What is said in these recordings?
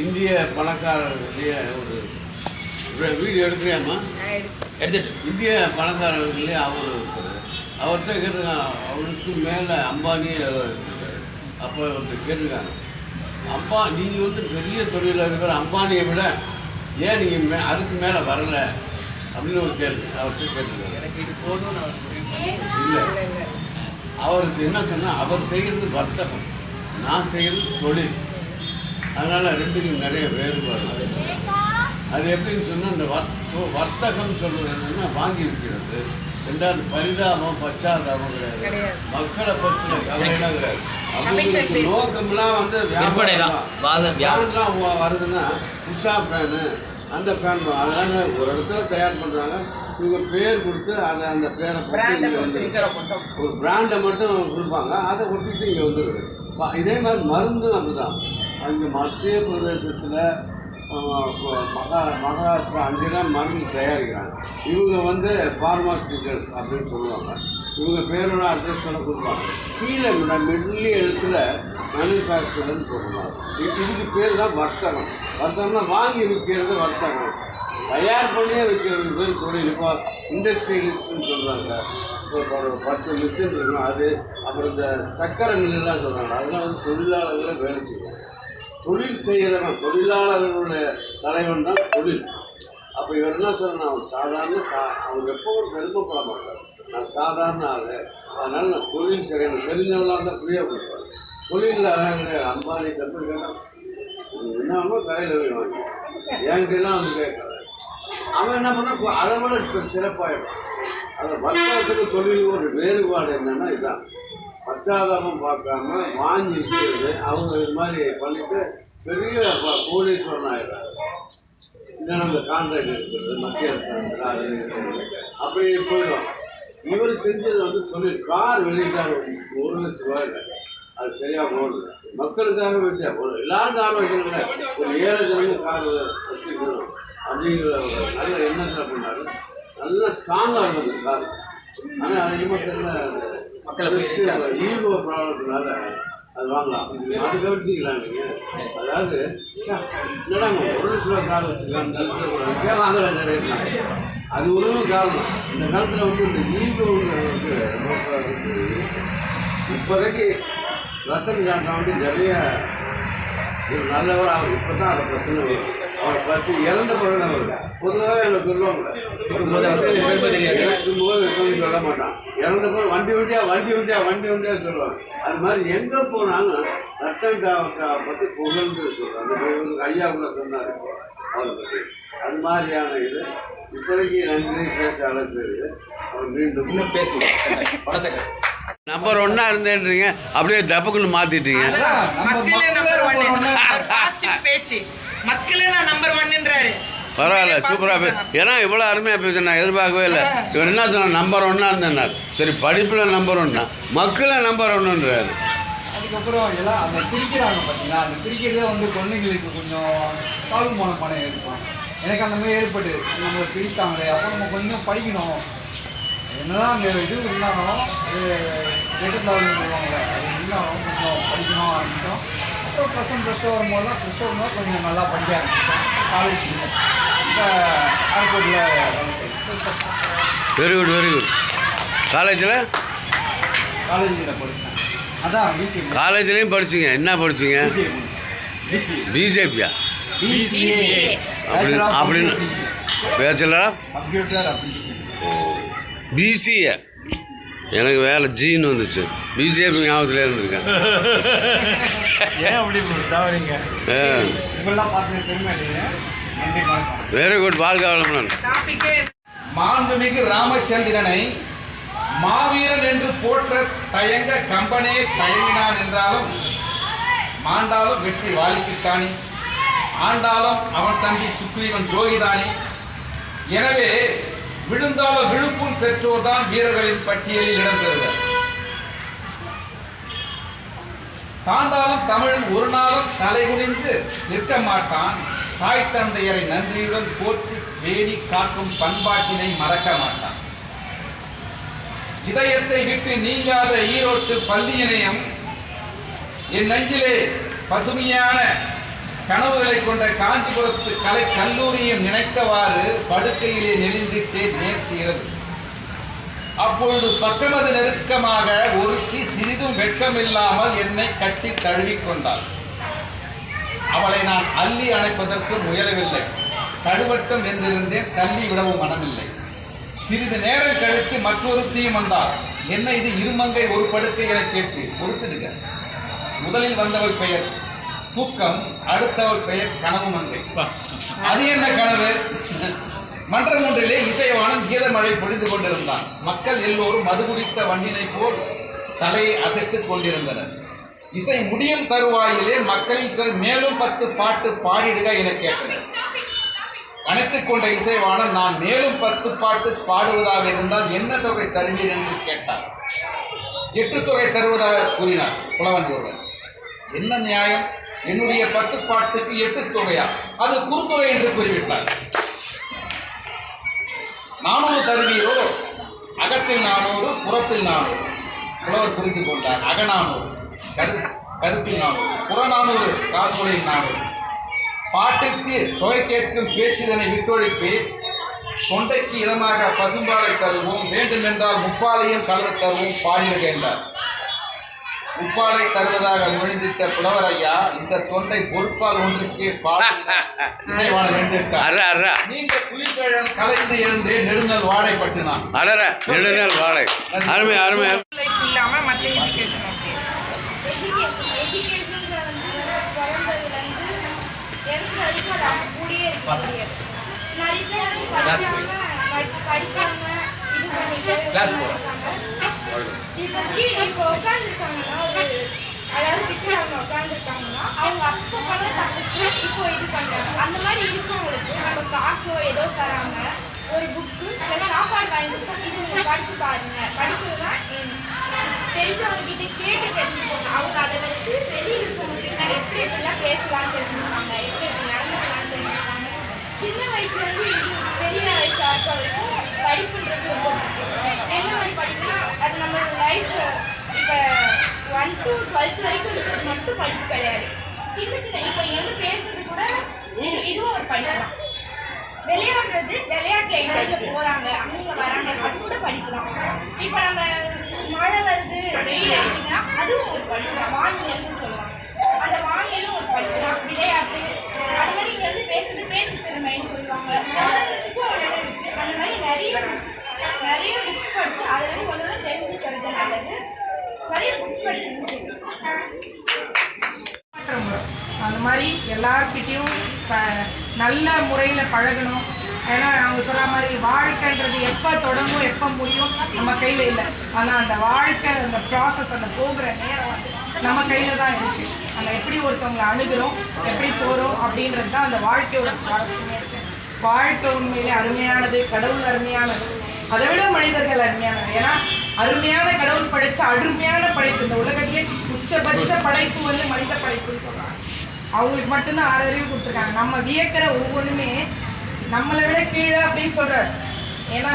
இந்திய பணக்காரர்களே ஒரு வீடியோ எடுக்கிறியாம்மா? எடுத்துட்டு இந்திய பணக்காரர்களே அவர் இருக்கார். அவர்கிட்ட கேட்டிருக்காங்க, அவருக்கு மேலே அம்பானி இருக்கார். அப்போ கேட்டிருக்காங்க, அப்பா நீங்கள் வந்து பெரிய தொழிலதிபர் அம்பானியை விட ஏன் நீங்கள் அதுக்கு மேலே வரலை அப்படின்னு ஒரு கேள்வி அவர்கிட்ட கேட்டிருக்காங்க. எனக்கு இது போதும் இல்லை, அவர் என்ன சொன்னால் அவர் செய்கிறது வர்த்தகம், நான் செய்கிறது தொழில். அதனால் ரெண்டுக்கும் நிறைய வேறுபாடு. அது எப்படின்னு சொன்னால் இந்த வர்த்தகம் சொல்கிறது என்னென்னா வாங்கி விற்கிறது. ரெண்டாவது பரிதாபம் பச்சாதாபம் கிடையாது, மக்களை பற்றின கவலைலாம் கிடையாது. அவங்களுக்கு நோக்கம்லாம் வந்து வியாபாரம்லாம் வருதுன்னா உஷா ஃபேனு அந்த ஃபேன் அதெல்லாம் ஒரு இடத்துல தயார் பண்ணுறாங்க. இவங்க பேர் கொடுத்து அதை அந்த பேரை போட்டு ஒரு பிராண்டை மட்டும் கொடுப்பாங்க, அதை ஒட்டிட்டு இங்கே வந்துடுது. இதே மாதிரி மருந்தும் அப்படிதான். அங்கே மத்திய பிரதேசத்தில் மகாராஷ்டிரா அங்கே தான் மருந்து தயாரிக்கிறாங்க. இவங்க வந்து ஃபார்மாசிட்டிக்கல்ஸ் அப்படின்னு சொல்லுவாங்க. இவங்க பேரோட அட்ரஸோட கொடுப்பாங்க. கீழே மிடில் எழுத்தில் மேனுஃபேக்சர்னு போடுவாங்க. இதுக்கு பேர் தான் வர்த்தகம். வர்த்தகம்னா வாங்கி விற்கிறது வர்த்தகம். தயார் பண்ணியே விற்கிறது பேர் தொழில். இப்போ இண்டஸ்ட்ரியலிஸ்ட்னு சொல்கிறாங்க. இப்போ ஒரு 10 மிஷின் இருக்கணும் அது. அப்புறம் இந்த சக்கரை மில்லுலாம் சொல்கிறாங்க, அதெல்லாம் வந்து தொழிலாளர்களை வேலை செய்வாங்க. தொழில் செய்கிறவன் தொழிலாளர்களுடைய தலைவன் தான் தொழில். அப்போ இவர் என்ன சொல்கிறேன், அவர் சாதாரண அவர் எப்பவும் பெருமைப்பட மாட்டார். நான் சாதாரண ஆள், அதனால் நான் தொழில் செய்கிறேன் தெரிஞ்சவங்களாம் தான் புரிய கொடுப்பார். தொழிலில் அதான் கிடையாது. அம்பானி கற்று கேட்டால் என்னமோ கடையில் போய் வாங்கி என்கிட்டலாம் வந்து கேட்கல. அவன் என்ன பண்ணால் அதை விட சிறப்பாயிடும். அதை வர்த்தகத்துக்கு தொழில் ஒரு வேறுபாடு என்னென்னா இதுதான். பச்சாதாபம் பார்க்காம வாங்கி இருக்கிறது. அவங்க இது மாதிரி பண்ணிவிட்டு பெரிய கோடீஸ்வரன் ஆகிடுறாங்க. இன்னும் அந்த கான்ட்ராக்ட் இருக்கிறது மத்திய அரசாங்கத்தில் அது இருக்கிறது அப்படி போயிடும். இவர் செஞ்சது வந்து தொழில். கார் வெளியிட்டார் 1 லட்ச ரூபாயில். அது சரியாக போடுது. மக்களுக்காக வச்சா எல்லாரும் கார் வைக்கணுங்களே, ஒரு 7 ஜனங்க கார் வச்சுக்கணும் அப்படிங்கிற நல்ல எண்ணத்தில் பண்ணாரு. நல்லா ஸ்ட்ராங்காக இருந்தது கார். ஆனால் அதிகமாக தெரியல, ஈகோ ப்ராப்ளத்தினால அது வாங்கலாம். அது கவனிச்சிக்கலாம் நீங்கள். அதாவது என்னடா 1 லட்ச ரூபா கார் வச்சுக்கலாம் வாங்கலாம் நிறைய. அது ஒரு காரணம். இந்த காலத்தில் வந்து இந்த ஈகோ இப்போதைக்கு ரத்தன் டாட்டா வந்து நிறைய ஒரு நல்லவர். அவர் இப்போ தான் அதை பிரச்சனை வரும். அவரை பற்றி இறந்த பிறகு தான் வருது. பொதுவாக எனக்கு சொல்லுவாங்க, சொல்ல மாட்டான். இறந்த பிறகு வண்டி வண்டியாக சொல்லுவாங்க. அது மாதிரி எங்கே போனாலும் ரத்தன் டாட்டா பற்றி புகழ்ந்து சொல்கிறாங்க. இவருக்கு ஐயாவுக்குள்ள சொன்னார் அவரை பற்றி. அது மாதிரியான இது இப்போதைக்கு நன்றி பேச அளவுக்கு அவர் மீண்டும் இன்னும் பேசுவோம். நம்பர் 1 இருந்தேன்றீங்க, அப்படியே டப்புக்குன்னு மாத்திட்டீங்க. பரவாயில்ல, சூப்பராக ஏன்னா இவ்வளோ அருமையாக பேச நான் எதிர்பார்க்கவே இல்லை. இவர் என்ன சொன்ன நம்பர் 1 இருந்தேன்னார். சரி, படிப்பில் நம்பர் 1, மக்களை நம்பர் 1ன்றாரு. அதுக்கப்புறம் எல்லாம் அந்த பிரிக்கிறாங்க பார்த்தீங்களா, அந்த பிரிக்கிறதே வந்து குழந்தைங்களுக்கு கொஞ்சம் தாழ்வுமான பணம் ஏற்படும். எனக்கு அந்த மாதிரி ஏற்பட்டு நம்ம பிரித்தாங்களே, அப்போ நம்ம கொஞ்சம் படிக்கணும். என்னதான் அந்த இது இருந்தாலும் அது கேட்டுத்தாழ்வு சொல்லுவாங்க, அது இருந்தாலும் கொஞ்சம் படிக்கணும் ஆரம்பித்தோம். அப்புறம் +1 வரும்போது கொஞ்சம் நல்லா படிக்க ஆரம்பிச்சோம். காலேஜ் இப்போ ஏர்போர்ட்டில் வெரி குட். காலேஜில் படித்தேன். அதான் பிசி. காலேஜ்லேயும் படிச்சிங்க. என்ன படிச்சிங்க? பிஜேபியா? அப்படின்னு பேச்சுலரா? பிசிஏ. எனக்கு வேலை ஜீன்னு வந்துச்சு. பிஜேபி ஞாபகத்தில் இருந்திருக்கேன். Very good. வாழ்க வளமுடன். மாண்புமிகு ராமச்சந்திரனை மாவீரன் என்று போற்ற தயங்க கம்பனே தயங்கினான் என்றாலும் மாண்டாலும் வெற்றி வாலிக்குத்தானே, ஆண்டாலும் அவன் தம்பி சுக்ரீவன் துரோகிதானே. எனவே விழுந்தாலும் விழுப்புண் பெற்றோர் தான் வீரர்களின் பட்டியலில் இடம் பெறுவர். தாண்டாலும் தமிழன் ஒரு நாளும் தலைகுனிந்து நிற்க மாட்டான். தாய் தந்தையரை நன்றியுடன் போற்றி வேடி காக்கும் பண்பாட்டினை மறக்க மாட்டான். இதயத்தை விட்டு நீங்காத ஈரோட்டு பள்ளி இணையம் என் நெஞ்சிலே பசுமையான கனவுகளை கொண்ட காஞ்சிபுரத்து கலை கல்லூரியும் நினைத்தவாறு படுக்கையிலே நெளிந்திட்டே நேர்ச்சியது. அப்பொழுது பக்கமது நெருக்கமாக ஒருத்தி சிறிதும் வெட்கமில்லாமல் என்னை கட்டி தழுவிக்கொண்டாள். அவளை நான் அள்ளி அணைப்பதற்கு முயலவில்லை. தடுவட்டம் என்றிருந்தேன், தள்ளி விடவும் மனமில்லை. சிறிது நேரம் கழித்து மற்றொருத்தியும் வந்தார். என்ன இது இருமங்கை ஒரு படுக்கை என கேட்டு பொறுத்துடுங்க. முதலில் வந்தவள் பெயர் தூக்கம், அடுத்தவள் பெயர் கனவு மங்கை. அது என்ன கனவு? மன்றம் ஒன்றிலே இசைவாணன் கீதமழை பொழிந்து கொண்டிருந்தான். மக்கள் எல்லோரும் மது குடித்த வண்டினை போல் தலையை அசைத்துக் கொண்டிருந்தனர். இசை முடியும் தருவாயிலே மக்களில் சிலர் மேலும் 10 பாட்டு பாடிடுக என கேட்டனர். அணைத்துக் கொண்ட இசைவாணன், நான் மேலும் 10 பாட்டு பாடுவதாக இருந்தால் என்ன தொகை தருவீர் என்று கேட்டார். 8 தொகை தருவதாக கூறினார் புலவன் ஒருவர். என்ன நியாயம்? என்னுடைய 10 பாட்டுக்கு 8 தொகையா? அது குறுந்தொகை என்று கூறிவிட்டார். 400 தருவீரோ? அகத்தில் 400, புறத்தில் 400. புலவர் புரிந்து கொண்டார். அக 400, கருத்தில் 400, புற 400, கால்குலையில் 400. பாட்டுக்கு தொகை கேட்கும் பேசிதனை விட்டொழிப்பு. தொண்டைக்கு இதமாக பசும்பாலை தருவோம், வேண்டுமென்றால் முப்பாலையும் கலந்து தருவோம் பாடிடுக என்றார். முப்பாலை தருவதாக நுழைந்திட்ட புலவர் ஐயா, இந்த தொண்டை பொறுப்பால் ஒன்றுக்கு இசைவாணன் வென்றிருக்கார். நீண்ட குளிர்கழன் கலைந்து எழுந்து நெடுநல் வாடை பட்டினான். நெடுநல் வாடை அருமை அருமை. இல்லாம மற்ற எஜுகேஷன் இப்போ உட்காந்துருக்காங்கன்னா அதாவது பிக்சர் அவங்க உட்காந்துருக்காங்கன்னா அவங்க அப்போ பண்ண தப்புக்கு இப்போ இது பண்ணுறாங்க. அந்த மாதிரி இருக்கவங்களுக்கு நம்ம காசோ ஏதோ தராங்க, ஒரு புக்கு இல்லை சாப்பாடு வாங்கி கொடுத்தோம், இது நீங்கள் படித்து பாருங்க. படிக்கிறதுனா தெரிஞ்சவங்க கிட்ட கேட்டு தெரிஞ்சுக்கோங்க. அவங்க அதை வச்சு வெளியே இருக்கவங்க கிட்ட எப்படி எப்படிலாம் பேசலாம்னு தெரிஞ்சுக்காங்க, எப்படி எப்படி நடந்துக்கலாம்னு தெரிஞ்சுக்காங்க. சின்ன வயசுலேருந்து பெரிய வயசு ஆட்கள் வரைக்கும் படிப்புன்றது ரொம்ப முக்கியம். என்ன மாதிரி படிப்புனா அது நம்ம லைஃப் இப்போ 1 to 12 வரைக்கும் இருக்கிறது மட்டும் படிப்பு கிடையாது. சின்ன சின்ன இப்போ இங்கே பேசுறது கூட இதுவும் ஒரு படிப்பு தான். விளையாடுறது, விளையாட்டு எங்கே போகிறாங்க அங்கே வராங்க, அது கூட படிக்கலாம். இப்போ நம்ம மழை வருது, வெயில் அடிக்குதுன்னா அதுவும் ஒரு படிப்பு தான். வானிலைன்னு சொல்லுவாங்க, அந்த வானிலையும் ஒரு படிப்பு தான். விளையாட்டு அது மாதிரி இங்கே வந்து பேசுறது பேச்சு திறமைன்னு சொல்லுவாங்க. அதுக்கும் ஒரு இடம் இருக்குது. அந்த மாதிரி நிறைய புக்ஸ் படித்து அதில் ஒன்று தெரிஞ்சுக்கிறது நல்லது. நிறைய புக்ஸ் படிக்கணும். அந்த மாதிரி எல்லார்கிட்டையும் நல்ல முறையில் பழகணும். ஏன்னா அவங்க சொல்கிற மாதிரி வாழ்க்கைன்றது எப்போ தொடங்கும் எப்போ முடியும் நம்ம கையில் இல்லை. ஆனால் அந்த வாழ்க்கை, அந்த ப்ராசஸ், அந்த போகிற நேரம் வந்து நம்ம கையில் தான் இருக்குது. அந்த எப்படி ஒருத்தவங்களை அணுகிறோம், எப்படி போகிறோம் அப்படின்றது தான் அந்த வாழ்க்கையோட சுவாரஸ்யமே இருக்குது. வாழ்க்கை உண்மையிலே அருமையானது, கடவுள் அருமையானது, அதை விட மனிதர்கள் அருமையானது. ஏன்னா அருமையான கடவுள் படைச்ச அருமையான படைப்பு, இந்த உலகத்திலே உச்சபட்ச படைப்பு வந்து மனித படைப்புன்னு சொல்கிறாங்க. அவங்களுக்கு மட்டும்தான் 6 அறிவு கொடுத்துருக்காங்க. நம்ம வியக்கிற ஒவ்வொன்றுமே நம்மளை விட கீழே அப்படின்னு சொல்கிறார். ஏன்னா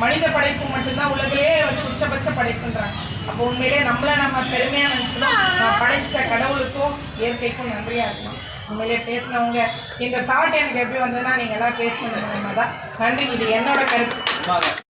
மனித படைப்பு மட்டும்தான் உலகிலே வந்து உச்சபட்ச படைப்புன்றாங்க. அப்போ உண்மையிலே நம்ம பெருமையாக நினச்சிக்கணும். படைத்த கடவுளுக்கும் இயற்கைக்கும் நன்றியாக இருக்கணும். உண்மையிலே பேசினவங்க இந்த தாட் எனக்கு எப்படி வந்ததுன்னா நீங்கள் எல்லாம் பேசணும் தான். நன்றி. இது என்னோட கருத்து.